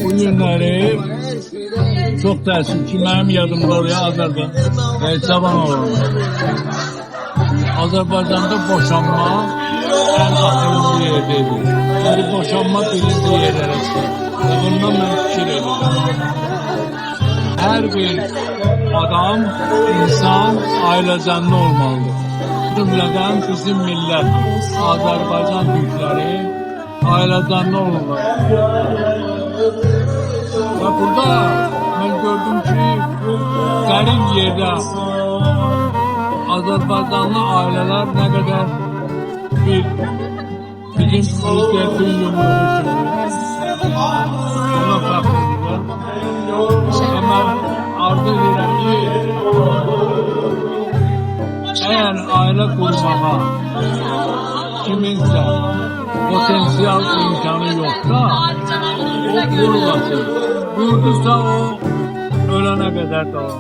Bu günleri çok dersin ki benim yadımda oraya Azerbaycan Cavan olur. Azerbaycan'da boşanma en akıllı yerdedir. Yani boşanma bilinci yerlere çıkar. Ve bundan ben fikir ediyorum. Her bir adam, insan ailecanlı olmalıdır. Cümleden bizim millet, Azerbaycan büyükleri ailecanlı olurlar. Ve burada ben gördüm ki garip yerde Azerbaycanlı aileler ne kadar bizim Türkiye'nin yumruğu şimdi. Ona bakıyorlar. Ama arzu ederim ki eğer aile kurmama kiminse potansiyel imkanı yoksa o kurulmasın. Kurduysa o ölene kadar da o.